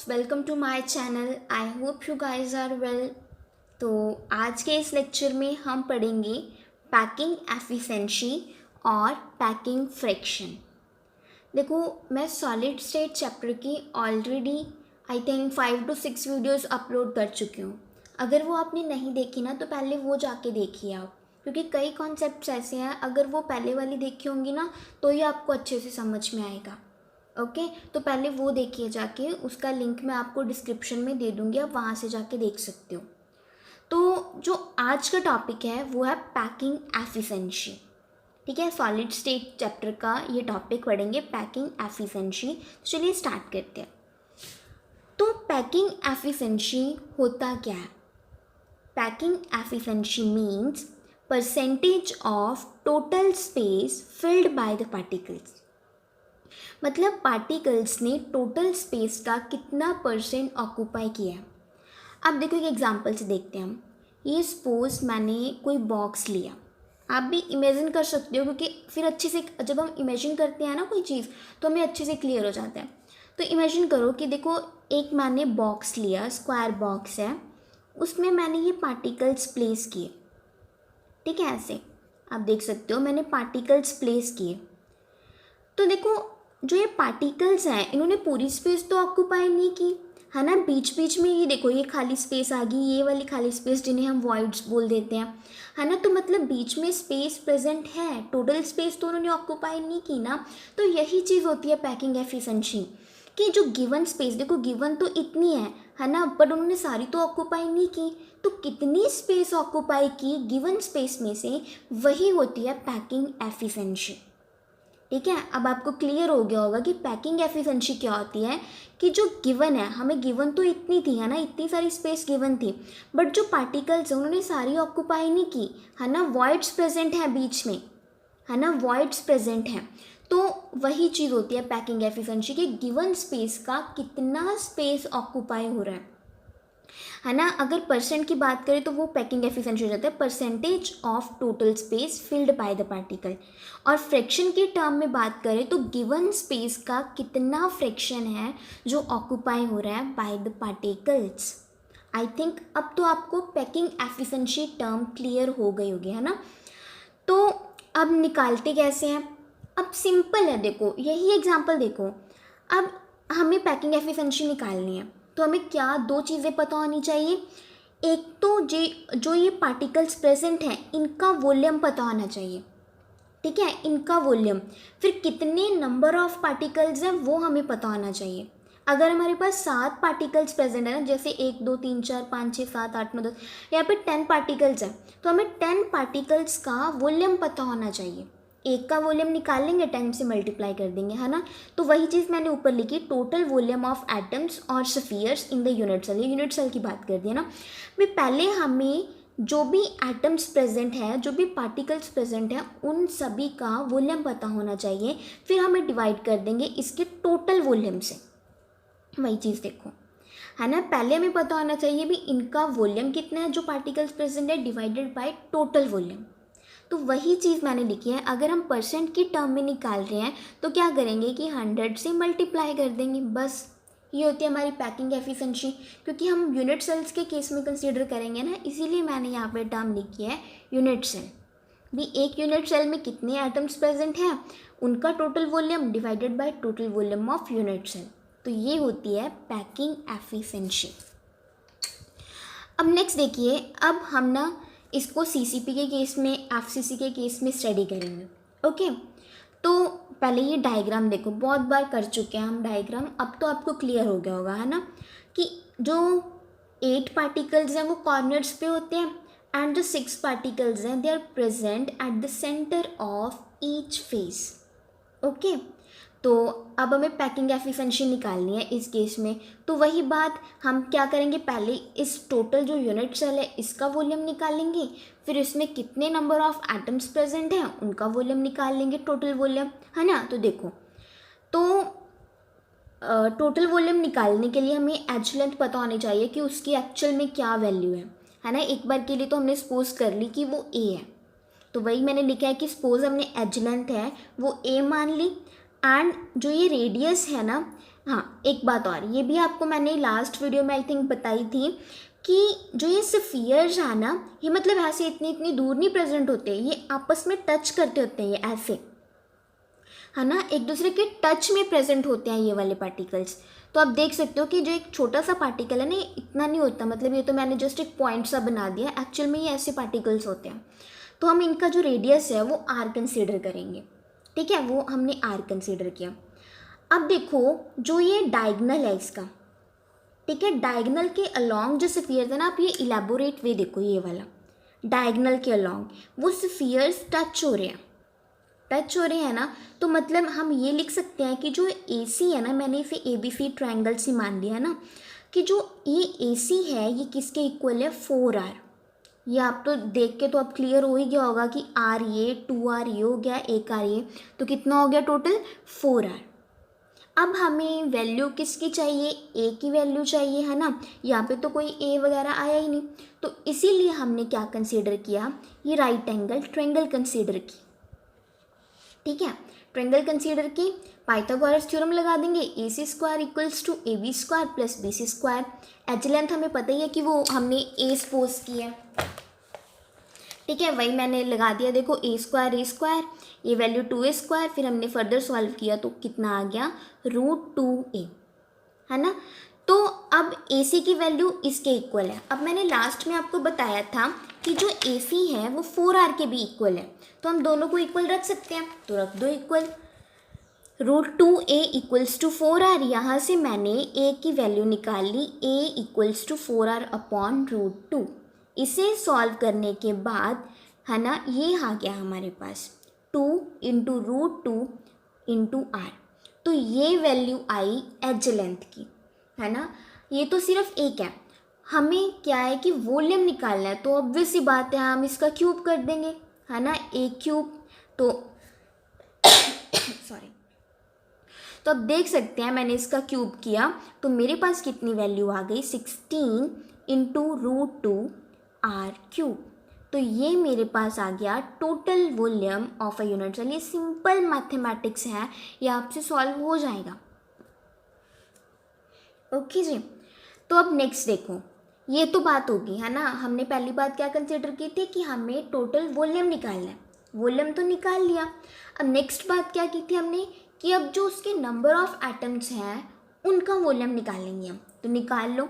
Welcome to my channel. I hope you guys are well. तो आज के इस लेक्चर में हम पढ़ेंगे पैकिंग एफिशिएंसी और पैकिंग फ्रिक्शन। देखो, मैं सॉलिड स्टेट चैप्टर की already I think 5 to 6 videos upload कर चुकी हूँ। अगर वो आपने नहीं देखी ना तो पहले वो जाके देखिए आप, क्योंकि कई कॉन्सेप्ट्स ऐसे हैं अगर वो पहले वाली देखी होंगी ना तो ये आपको अच्छे से समझ में आएगा। ओके तो पहले वो देखिए जाके, उसका लिंक मैं आपको डिस्क्रिप्शन में दे दूँगी, आप वहाँ से जाके देख सकते हो। तो जो आज का टॉपिक है वो है पैकिंग एफिशिएंसी। ठीक है, सॉलिड स्टेट चैप्टर का ये टॉपिक पढ़ेंगे, पैकिंग एफिशिएंसी। तो चलिए स्टार्ट करते हैं। तो पैकिंग एफिशिएंसी होता क्या है? Packing efficiency means percentage of total space filled by the particles. मतलब पार्टिकल्स ने टोटल स्पेस का कितना परसेंट ऑक्यूपाई किया है। अब देखो, एक एग्जांपल से देखते हैं हम। ये सपोज मैंने कोई बॉक्स लिया, आप भी इमेजिन कर सकते हो, क्योंकि फिर अच्छे से जब हम इमेजिन करते हैं ना कोई चीज़ तो हमें अच्छे से क्लियर हो जाता है। तो इमेजिन करो कि देखो, एक मैंने बॉक्स लिया, स्क्वायर बॉक्स है, उसमें मैंने ये पार्टिकल्स प्लेस किए। ठीक है, ऐसे आप देख सकते हो मैंने पार्टिकल्स प्लेस किए। तो देखो, जो ये पार्टिकल्स हैं इन्होंने पूरी स्पेस तो ऑक्यूपाई नहीं की है ना। बीच बीच में ये देखो, ये खाली स्पेस आ गई, ये वाली खाली स्पेस जिन्हें हम वॉइड्स बोल देते हैं, है ना। तो मतलब बीच में स्पेस प्रेजेंट है, टोटल स्पेस तो उन्होंने ऑक्यूपाई नहीं की ना। तो यही चीज़ होती है पैकिंग एफिशिएंसी, कि जो गिवन स्पेस, देखो गिवन तो इतनी है ना, बट उन्होंने सारी तो ऑक्यूपाई नहीं की। तो कितनी स्पेस ऑक्यूपाई की गिवन स्पेस में से, वही होती है पैकिंग एफिशिएंसी। ठीक है, अब आपको क्लियर हो गया होगा कि पैकिंग एफिशिएंसी क्या होती है। कि जो गिवन है, हमें गिवन तो इतनी थी है ना, इतनी सारी स्पेस गिवन थी, बट जो पार्टिकल्स हैं उन्होंने सारी ऑक्यूपाई नहीं की है ना। वॉइड्स प्रेजेंट हैं बीच में, है ना, वॉइड्स प्रेजेंट हैं। तो वही चीज़ होती है पैकिंग एफिशिएंसी, कि गिवन स्पेस का कितना स्पेस ऑक्यूपाई हो रहा है ना। अगर परसेंट की बात करें तो वो पैकिंग एफिशिएंसी हो जाता है, percentage of total space filled by the particle. और फ्रैक्शन के टर्म में बात करें तो गिवन स्पेस का कितना फ्रैक्शन है जो ऑक्यूपाई हो रहा है by the particles. I think अब तो आपको पैकिंग एफिशिएंसी टर्म क्लियर हो गई होगी, है ना। तो अब निकालते कैसे हैं? अब सिंपल है, देखो यही एग्जांपल देखो। अब हमें पैकिंग एफिशिएंसी निकालनी है तो हमें क्या दो चीज़ें पता होनी चाहिए। एक तो जो ये पार्टिकल्स प्रेजेंट हैं इनका वॉल्यूम पता होना चाहिए। ठीक है, इनका वॉल्यूम, फिर कितने नंबर ऑफ पार्टिकल्स हैं वो हमें पता होना चाहिए। अगर हमारे पास 7 पार्टिकल्स प्रेजेंट है ना, जैसे 1 2 3 4 5 6 7 8 9 10, यहाँ पे 10 पार्टिकल्स हैं, तो हमें 10 पार्टिकल्स का वॉल्यूम पता होना चाहिए। एक का वॉल्यूम निकाल लेंगे, 10 से मल्टीप्लाई कर देंगे, है ना। तो वही चीज़ मैंने ऊपर लिखी, टोटल वॉल्यूम ऑफ एटम्स और spheres in the unit cell. ये यूनिट सेल की बात कर दी है ना। मैं पहले हमें जो भी एटम्स प्रेजेंट है, जो भी पार्टिकल्स प्रेजेंट हैं, उन सभी का वॉल्यूम पता होना चाहिए। फिर हमें डिवाइड कर देंगे इसके टोटल वॉल्यूम से। वही चीज़ देखो, है ना, पहले हमें पता होना चाहिए भी इनका वॉल्यूम कितना है जो पार्टिकल्स प्रेजेंट है, डिवाइडेड बाय टोटल वॉल्यूम। तो वही चीज़ मैंने लिखी है। अगर हम परसेंट की टर्म में निकाल रहे हैं तो क्या करेंगे कि 100 से मल्टीप्लाई कर देंगे, बस। ये होती है हमारी पैकिंग एफिशिएंसी, क्योंकि हम यूनिट सेल्स के केस में कंसीडर करेंगे ना, इसीलिए मैंने यहाँ पे टर्म लिखी है यूनिट सेल। भी एक यूनिट सेल में कितने एटम्स प्रेजेंट हैं, उनका total volume divided by total volume of unit cell. तो ये होती है पैकिंग एफिशिएंसी। अब नेक्स्ट देखिए, अब हम ना इसको सीसीपी के केस में, एफसीसी के केस में स्टडी करेंगे। ओके, तो पहले ये डायग्राम देखो, बहुत बार कर चुके हैं हम डायग्राम, अब तो आपको क्लियर हो गया होगा, है ना, कि जो 8 पार्टिकल्स हैं वो कॉर्नर्स पे होते हैं, एंड जो 6 पार्टिकल्स हैं they are present at the centre of each face. Okay, तो अब हमें पैकिंग एफिशिएंसी निकालनी है इस केस में। तो वही बात हम क्या करेंगे, पहले इस टोटल जो यूनिट सेल है इसका वॉल्यूम निकालेंगे, फिर इसमें कितने नंबर ऑफ एटम्स प्रेजेंट हैं उनका वॉल्यूम निकाल लेंगे, टोटल वॉल्यूम, है ना। तो देखो, तो टोटल वॉल्यूम निकालने के लिए हमें एज लेंथ पता होनी चाहिए कि उसकी एक्चुअल में क्या वैल्यू है ना। एक बार के लिए तो हमने सपोज कर ली कि वो ए है, तो वही मैंने लिखा है कि सपोज हमने एज लेंथ है वो ए मान ली, एंड जो ये रेडियस है ना, हाँ, एक बात और, ये भी आपको मैंने लास्ट वीडियो में आई थिंक बताई थी कि जो ये स्फीयर्स है ना, ये मतलब ऐसे इतनी इतनी दूर नहीं प्रेजेंट होते, ये आपस में टच करते होते हैं, ये ऐसे, है ना, एक दूसरे के टच में प्रेजेंट होते हैं ये वाले पार्टिकल्स। तो आप देख सकते हो कि जो एक छोटा सा पार्टिकल है ना, ये इतना नहीं होता, मतलब ये तो मैंने जस्ट एक पॉइंट सा बना दिया, एक्चुअल में ये ऐसे पार्टिकल्स होते हैं। तो हम इनका जो रेडियस है वो आर कंसीडर करेंगे, ठीक है, वो हमने आर कंसीडर किया। अब देखो जो ये डायगनल है इसका, ठीक है, डायगनल के अलोंग जो स्फीयर है ना, आप ये इलेबोरेट वे देखो, ये वाला डायगनल के अलोंग वो स्फीयर्स टच हो रहे हैं, टच हो रहे हैं ना, तो मतलब हम ये लिख सकते हैं कि जो ए सी है ना, मैंने इसे ए बी सी ट्राइंगल से मान लिया ना, कि जो ये ए सी है ये किसके इक्वल है, 4R। ये आप तो देख के तो अब क्लियर हो ही गया होगा कि आर ये 2R ये हो गया, एक आर ये, तो कितना हो गया टोटल, 4R। अब हमें वैल्यू किसकी चाहिए, ए की वैल्यू चाहिए, है ना, यहाँ पे तो कोई ए वगैरह आया ही नहीं, तो इसीलिए हमने क्या कंसीडर किया, ये राइट एंगल ट्रायंगल कंसीडर की, ठीक है, ट्रायंगल कंसीडर की, पाइथागोरस थ्योरम लगा देंगे, A C square equals to A B square plus B C square. H length हमें पता ही है कि वो हमने ए सपोज की है, ठीक है, वही मैंने लगा दिया, देखो ए स्क्वायर, ये वैल्यू 2A स्क्वायर, फिर हमने फर्दर सॉल्व किया तो कितना आ गया, √2A, है ना। तो अब AC की वैल्यू इसके इक्वल है। अब मैंने लास्ट में आपको बताया था कि जो AC है वो 4R के भी इक्वल है, तो हम दोनों को इक्वल रख सकते हैं, तो रख दो equal, √2A equals to 4R, यहाँ से मैंने A की वैल्यू निकाल ली, A equals to 4R upon √2। इसे सॉल्व करने के बाद, है ना, ये आ गया हमारे पास 2 इंटू √2 इंटू R, तो ये वैल्यू आई एज लेंथ की, है ना। ये तो सिर्फ एक है, हमें क्या है कि वॉल्यूम निकालना है, तो ऑब्वियस सी बात है हम इसका क्यूब कर देंगे, है ना, ए क्यूब, तो सॉरी, तो अब देख सकते हैं मैंने इसका क्यूब किया तो मेरे पास कितनी वैल्यू आ गई, 16 इंटू √2R³। तो ये मेरे पास आ गया total volume of a unit cell. ये सिंपल मैथमेटिक्स है, ये आपसे सॉल्व हो जाएगा। ओके जी, तो अब नेक्स्ट देखो, ये तो बात होगी, है ना, हमने पहली बात क्या कंसिडर की थी कि हमें टोटल वॉल्यूम निकालना है, वॉल्यूम तो निकाल लिया। अब नेक्स्ट बात क्या की थी हमने कि अब जो उसके नंबर ऑफ एटम्स हैं उनका वॉल्यूम निकालेंगे हम, तो निकाल लो।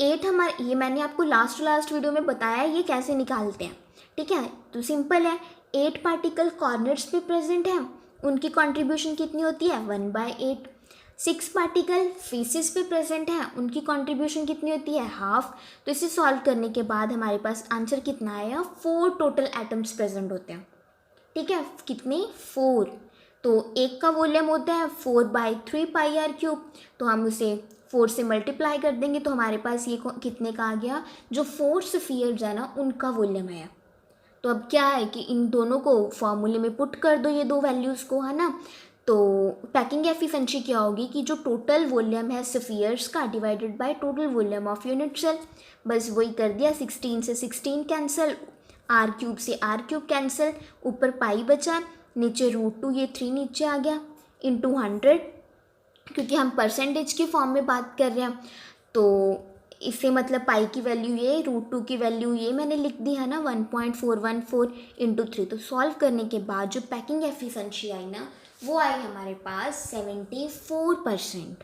8 हमारे, ये मैंने आपको लास्ट वीडियो में बताया ये कैसे निकालते हैं, ठीक है, तो सिंपल है, 8 पार्टिकल कॉर्नर्स पे प्रेजेंट हैं, उनकी कंट्रीब्यूशन कितनी होती है, 1/8। 6 पार्टिकल फेसेस पे प्रेजेंट हैं, उनकी कंट्रीब्यूशन कितनी होती है, हाफ। तो इसे सॉल्व करने के बाद हमारे पास आंसर कितना आया, 4 टोटल एटम्स प्रेजेंट होते हैं, ठीक है, कितने, 4। तो एक का वॉल्यूम होता है 4/3πr³, तो हम उसे 4 से मल्टीप्लाई कर देंगे तो हमारे पास ये कितने का आ गया, जो 4 स्फीयर्स है ना उनका वॉल्यूम आया। तो अब क्या है कि इन दोनों को फॉर्मूले में पुट कर दो, ये दो वैल्यूज़ को, है ना। तो पैकिंग एफिशिएंसी क्या होगी कि जो टोटल वॉल्यूम है स्फीयर्स का divided by total volume of unit cell, बस वही कर दिया, 16 से 16 कैंसिल, R³ से R³ कैंसिल, ऊपर पाई बचा, नीचे √2, ये 3 नीचे आ गया, इंटू 100, क्योंकि हम परसेंटेज के फॉर्म में बात कर रहे हैं, तो इससे मतलब पाई की वैल्यू ये, √2 की वैल्यू ये मैंने लिख दी, है ना, 1.414 इंटू 3। तो सॉल्व करने के बाद जो पैकिंग एफिशिएंसी आई ना, वो आई हमारे पास 74%।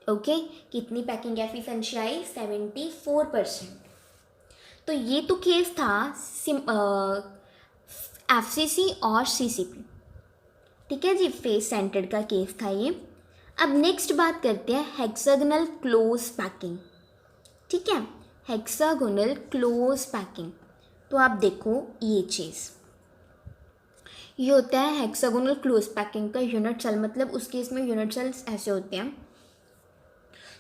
ओके, कितनी पैकिंग एफिशिएंसी आई, 74%। तो ये तो केस था FCC और CCP, ठीक है जी, फेस सेंटर्ड का केस था ये। अब नेक्स्ट बात करते हैं हेक्सागोनल क्लोज पैकिंग, ठीक है, हेक्सागोनल क्लोज पैकिंग। तो आप देखो ये चीज़, ये होता है हेक्सागोनल क्लोज पैकिंग का यूनिट सेल, मतलब उस केस में यूनिट सेल्स ऐसे होते हैं।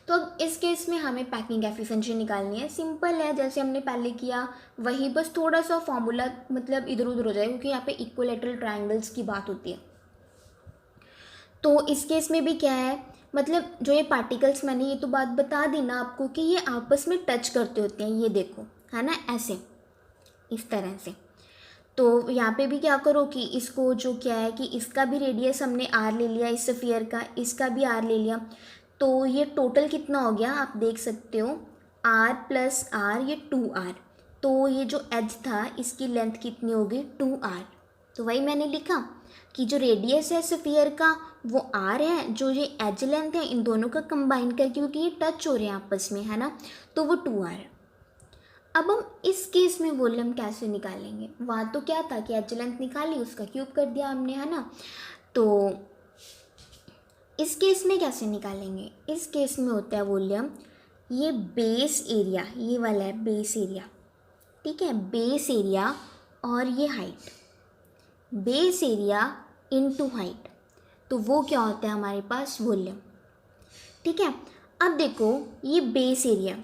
तो अब इस केस में हमें पैकिंग एफिशिएंसी निकालनी है, सिंपल है, जैसे हमने पहले किया वही, बस थोड़ा सा फॉर्मूला मतलब इधर उधर हो जाएगा क्योंकि यहाँ पे इक्विलैटरल ट्रायंगल्स की बात होती है। तो इस केस में भी क्या है, मतलब जो ये पार्टिकल्स, मैंने ये तो बात बता दी ना आपको कि ये आपस में टच करते होते हैं, ये देखो, है ना, ऐसे, इस तरह से। तो यहाँ पे भी क्या करो कि इसको जो क्या है कि इसका भी रेडियस हमने आर ले लिया, इस स्फीयर का, इसका भी आर ले लिया, तो ये टोटल कितना हो गया आप देख सकते हो, आर प्लस आर, ये 2r। तो ये जो एज था इसकी लेंथ कितनी होगी, 2r। तो वही मैंने लिखा कि जो रेडियस है स्फीयर का वो r है, जो ये एज लेंथ है इन दोनों का कंबाइन करके, क्योंकि ये टच हो रहे हैं आपस में, है ना, तो वो 2r है। अब हम इस केस में वॉल्यूम कैसे निकालेंगे, वहाँ तो क्या था कि एज लेंथ निकाली, उसका क्यूब कर दिया हमने, है ना। तो इस केस में कैसे निकालेंगे, इस केस में होता है वॉल्यूम, ये बेस एरिया, ये वाला है बेस एरिया, ठीक है, बेस एरिया और ये height, base area into height, तो वो क्या होता है हमारे पास वॉल्यूम, ठीक है। अब देखो ये बेस एरिया,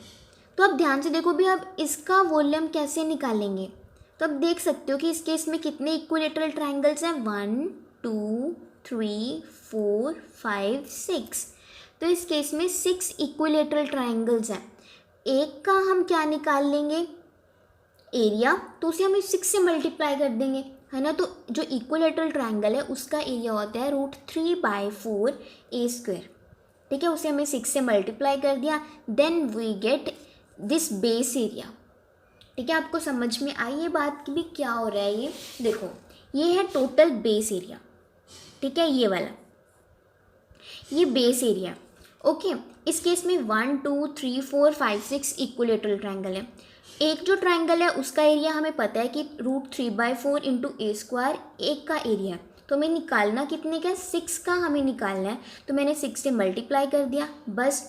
तो अब ध्यान से देखो भी, अब इसका वॉल्यूम कैसे निकालेंगे, तो अब देख सकते हो कि इस केस में कितने इक्विलेटरल ट्रायंगल्स हैं, 1 2 3 4 5 6, तो इस केस में 6 इक्विलेटरल ट्रायंगल्स हैं। एक का हम क्या निकाल लेंगे, एरिया, तो उसे हम इस 6 से मल्टीप्लाई कर देंगे, है ना। तो जो इक्विलेटरल ट्रायंगल है उसका एरिया होता है √3/4 a², ठीक है, उसे हमें 6 से मल्टीप्लाई कर दिया, then we get this base area, ठीक है। आपको समझ में आई ये बात कि भी क्या हो रहा है, ये देखो ये है टोटल बेस एरिया, ठीक है, ये वाला, ये बेस एरिया, ओके। इस केस में 1 2 3 4 5 6 इक्विलेटरल ट्रायंगल है। एक जो ट्रायंगल है उसका एरिया हमें पता है कि √3/4 इंटू a², एक का एरिया है, तो हमें निकालना कितने का है, 6 का हमें निकालना है, तो मैंने 6 से मल्टीप्लाई कर दिया बस,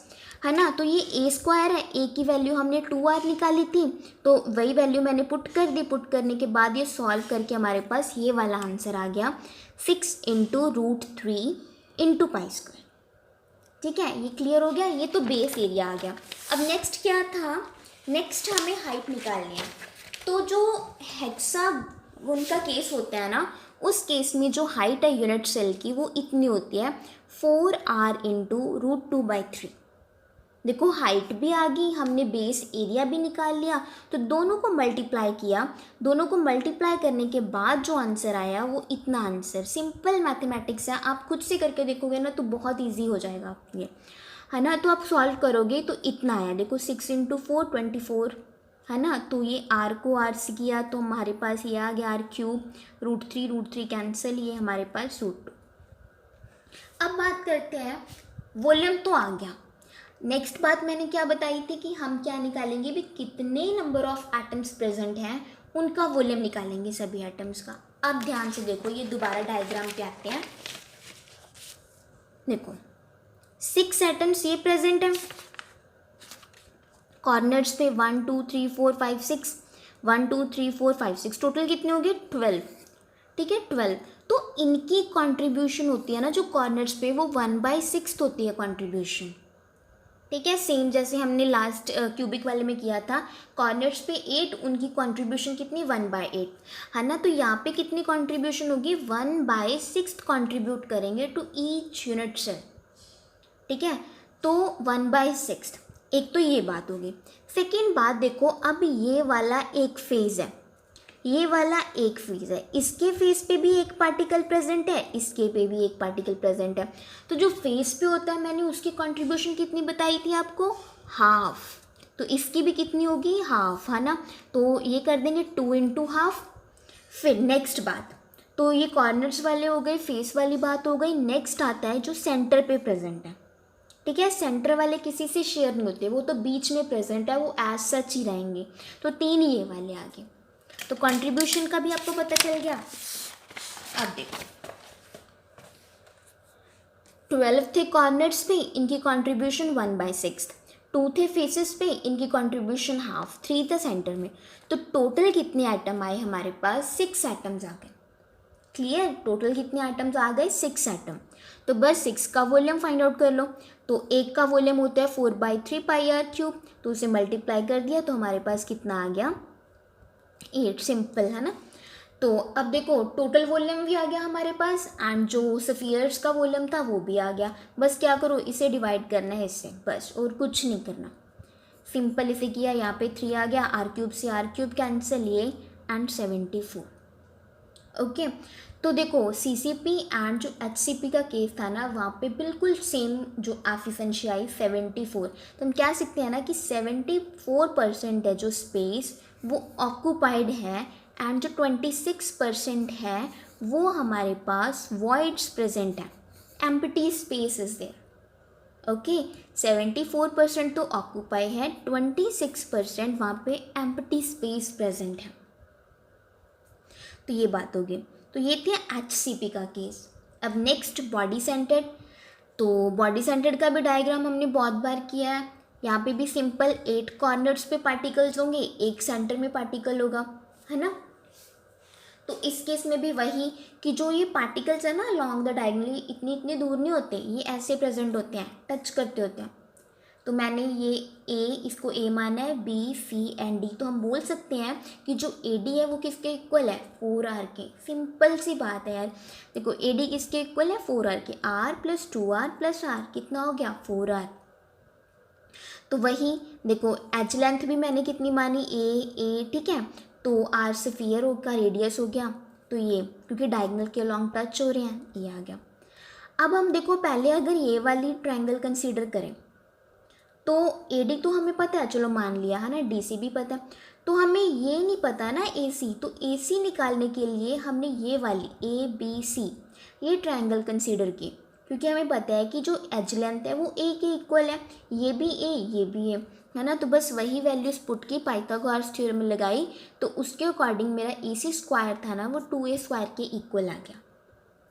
है ना। तो ये a² है, a की वैल्यू हमने 2r निकाली थी, तो वही वैल्यू मैंने पुट कर दी, पुट करने के बाद ये सॉल्व करके हमारे पास ये वाला आंसर आ गया, 6 इंटू √3 इंटू π², ठीक है, ये क्लियर हो गया, ये तो बेस एरिया आ गया। अब नेक्स्ट क्या था, नेक्स्ट हमें हाइट निकालनी है। तो जो हेक्सागोन का केस होता है ना, उस केस में जो हाइट है यूनिट सेल की वो इतनी होती है 4r इंटू √2/3। देखो हाइट भी आ गई, हमने बेस एरिया भी निकाल लिया, तो दोनों को मल्टीप्लाई किया, दोनों को मल्टीप्लाई करने के बाद जो आंसर आया वो इतना आंसर, सिंपल मैथमेटिक्स है, आप खुद से करके देखोगे ना तो बहुत इजी हो जाएगा आपके लिए, है ना। तो आप सॉल्व करोगे तो इतना आया, देखो 6 इंटू 4 24, है ना। तो ये r को r से किया तो हमारे पास ये आ गया r³ √3 कैंसिल, ये हमारे पास √2। अब बात करते हैं, वॉल्यूम तो आ गया, नेक्स्ट बात मैंने क्या बताई थी कि हम क्या निकालेंगे भी, कितने नंबर ऑफ एटम्स प्रेजेंट हैं उनका वॉल्यूम निकालेंगे सभी एटम्स का। अब ध्यान से देखो, ये दोबारा डायग्राम पे आते हैं, देखो 6 एटम्स ये प्रेजेंट हैं कॉर्नर्स पे, 1 2 3 4 5 6, 1 2 3 4 5 6, टोटल कितने हो गए 12, ठीक है 12। तो इनकी कंट्रीब्यूशन होती है ना जो कॉर्नर्स पे, वो 1/6 होती है कंट्रीब्यूशन, ठीक है। सेम जैसे हमने लास्ट क्यूबिक वाले में किया था, कॉर्नर्स पे 8, उनकी कंट्रीब्यूशन कितनी 1/8, है ना। तो यहाँ पे कितनी कंट्रीब्यूशन होगी, 1/6 कंट्रीब्यूट करेंगे टू ईच यूनिट सेल, ठीक है। तो 1/6, एक तो ये बात होगी। सेकेंड बात देखो, अब ये वाला एक फेज है, ये वाला एक फेज है, इसके फेस पे भी एक पार्टिकल प्रेजेंट है, इसके पे भी एक पार्टिकल प्रेजेंट है, तो जो फेस पे होता है मैंने उसकी कंट्रीब्यूशन कितनी बताई थी आपको, हाफ, तो इसकी भी कितनी होगी हाफ, है ना। तो ये कर देंगे 2 इंटू हाफ। फिर नेक्स्ट बात, तो ये कॉर्नर्स वाले हो गए, फेस वाली बात हो गई। नेक्स्ट आता है जो सेंटर पे प्रेजेंट है, ठीक है, सेंटर वाले किसी से शेयर नहीं होते, वो तो बीच में प्रेजेंट है, वो एज सच ही रहेंगे, तो 3 ये वाले आगे, तो कंट्रीब्यूशन का भी आपको पता चल गया। अब देखो 12 थे कॉर्नर्स पे, इनकी कंट्रीब्यूशन 1/6, 2 थे फेसेस पे, इनकी कंट्रीब्यूशन हाफ, 3 थे सेंटर में, तो टोटल कितने आइटम आए हमारे पास, 6 आइटम्स आ गए। क्लियर, टोटल कितने आइटम्स आ गए 6 आइटम। तो बस 6 का वॉल्यूम फाइंड आउट कर लो, तो एक का वॉल्यूम होता है 4/3 πr³, तो उसे मल्टीप्लाई कर दिया तो हमारे पास कितना आ गया 8, सिंपल है ना। तो अब देखो टोटल वॉल्यूम भी आ गया हमारे पास, एंड जो स्फीयर्स का वॉल्यूम था वो भी आ गया। बस क्या करो, इसे डिवाइड करना है इससे, बस और कुछ नहीं करना, सिंपल इसे किया, यहाँ पे 3 आ गया, r³ से r³ कैंसिल, ये एंड 74, ओके। तो देखो CCP एंड जो HCP का केस था ना, वहाँ पे बिल्कुल सेम जो एफिशिएंसी आई 74। तो हम कह सकते हैं ना कि 74% है जो स्पेस वो ऑक्यूपाइड है, एंड जो 26% है वो हमारे पास वॉइड्स प्रेजेंट है, empty space is there. Okay, 74% तो ऑक्यूपाई है, 26% वहाँ पे एम्प्टी स्पेस प्रेजेंट है। तो ये बात होगी। तो ये थे HCP का केस। अब नेक्स्ट बॉडी सेंटर्ड। तो बॉडी सेंटर्ड का भी डायग्राम हमने बहुत बार किया है। यहाँ पे भी सिंपल 8 कॉर्नर्स पे पार्टिकल्स होंगे, एक सेंटर में पार्टिकल होगा, है ना। तो इस केस में भी वही कि जो ये पार्टिकल्स है ना लॉन्ग द डायगनली इतनी इतनी दूर नहीं होते, ये ऐसे प्रेजेंट होते हैं, टच करते होते हैं। तो मैंने ये इसको ए माना है, बी सी एंड डी। तो हम बोल सकते हैं कि जो ए डी है वो किसके इक्वल है, 4R के। सिंपल सी बात है यार। देखो ए डी किसके इक्वल है, 4R के। R + 2R + R कितना हो गया, 4R। तो वही देखो एज लेंथ भी मैंने कितनी मानी, ए, ठीक है। तो R स्फीयर का रेडियस हो गया। तो ये क्योंकि डायगोनल के अलॉन्ग टच हो रहे हैं, ये आ गया। अब हम देखो पहले अगर ये वाली ट्रायंगल कंसीडर करें तो AD तो हमें पता है, चलो मान लिया है ना, DC भी पता है। तो हमें ये नहीं पता ना AC। तो AC निकालने के लिए हमने ये वाली ABC ये ट्रायंगल कंसीडर की, क्योंकि हमें पता है कि जो एज लेंथ है वो A के इक्वल है, ये भी A ये भी है ना। तो बस वही वैल्यूज पुट की, पाइथागोरस थ्योरम लगाई, तो उसके अकॉर्डिंग मेरा AC² था ना वो 2A² के इक्वल आ गया,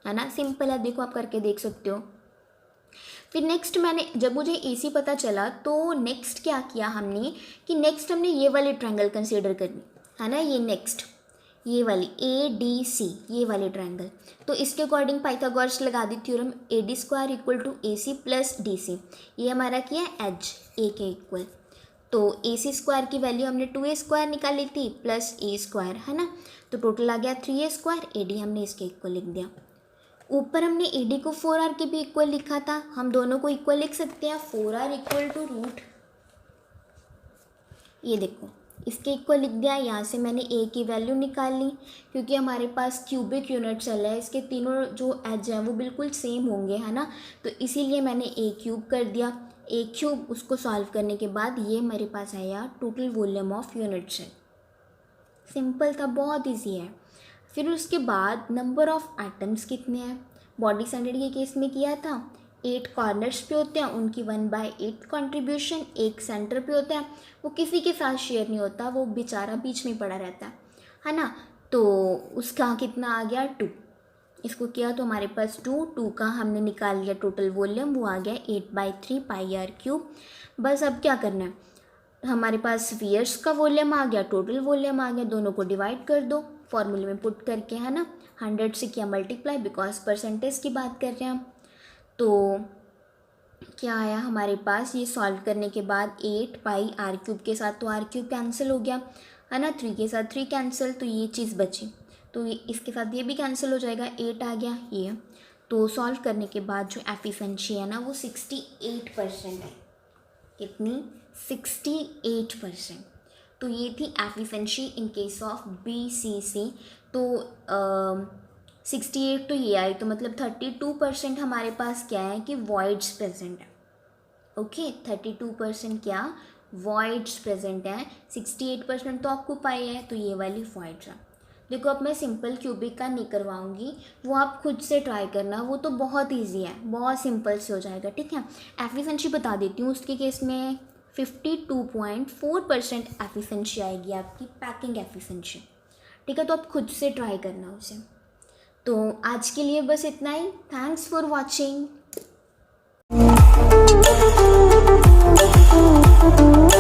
है ना। सिंपल है, देखो आप करके देख सकते हो। फिर नेक्स्ट मैंने जब मुझे AC पता चला तो नेक्स्ट क्या किया हमने कि नेक्स्ट हमने ये वाली ट्रायंगल कंसीडर करनी, है ना। ये नेक्स्ट ये वाली ADC ये वाली ट्रायंगल। तो इसके अकॉर्डिंग पाइथागोरस लगा दी थ्योरम, AD² = AC + DC। ये हमारा क्या है, एज A के इक्वल। तो AC² की वैल्यू हमने 2A² निकाली थी प्लस A², है ना। तो टोटल आ गया 3A²। AD हमने इसके इक्वल लिख दिया। ऊपर हमने AD को 4R के भी इक्वल लिखा था, हम दोनों को इक्वल लिख सकते हैं। 4R = रूट, ये देखो इसके इक्वल लिख दिया। यहाँ से मैंने A की वैल्यू निकाल ली, क्योंकि हमारे पास क्यूबिक यूनिट चल रहा है, इसके तीनों जो एज हैं वो बिल्कुल सेम होंगे, है ना। तो इसीलिए मैंने A³ कर दिया। A³, उसको सॉल्व करने के बाद ये मेरे पास आया total volume of unit cell. Simple था, बहुत ईजी है। फिर उसके बाद नंबर ऑफ एटम्स कितने हैं, बॉडी सेंटर्ड के केस में किया था। 8 कॉर्नर्स पे होते हैं, उनकी 1/8 कंट्रीब्यूशन। एक सेंटर पे होता है, वो किसी के साथ शेयर नहीं होता, वो बेचारा बीच में पड़ा रहता है ना। तो उसका कितना आ गया, 2। इसको किया तो हमारे पास 2 का हमने निकाल लिया टोटल वॉल्यूम, वो आ गया 8/3 πr³। बस अब क्या करना है, हमारे पास स्फीयर्स का वॉल्यूम आ गया, टोटल वॉल्यूम आ गया, दोनों को डिवाइड कर दो फॉर्मूले में पुट करके, है ना। 100 से किया मल्टीप्लाई, बिकॉज परसेंटेज की बात कर रहे हैं हम। तो क्या आया हमारे पास, ये सॉल्व करने के बाद 8πr³ के साथ तो r³ कैंसिल हो गया, है ना। 3 के साथ 3 कैंसिल, तो ये चीज़ बची। तो इसके साथ ये भी कैंसिल हो जाएगा, 8 आ गया ये। तो सॉल्व करने के बाद जो एफिशिएंसी है ना वो 68% है। कितनी, 68%। तो ये थी efficiency in case of BCC। तो 68 तो ये आई, तो मतलब 32% हमारे पास क्या है कि वॉइड्स प्रेजेंट है। ओके, 32% क्या, वॉइड्स प्रेजेंट है। 68% तो ऑक्यूपाई है, तो ये वाली वॉइड्स है। देखो अब मैं सिंपल क्यूबिक का नहीं करवाऊंगी, वो आप खुद से ट्राई करना, वो तो बहुत इजी है, बहुत सिंपल से हो जाएगा, ठीक है। एफिशिएंसी बता देती हूँ, उसके केस में 52.4% एफिशिएंसी आएगी आपकी, पैकिंग एफिशिएंसी, ठीक है। तो आप खुद से ट्राई करना उसे। तो आज के लिए बस इतना ही। Thanks for watching.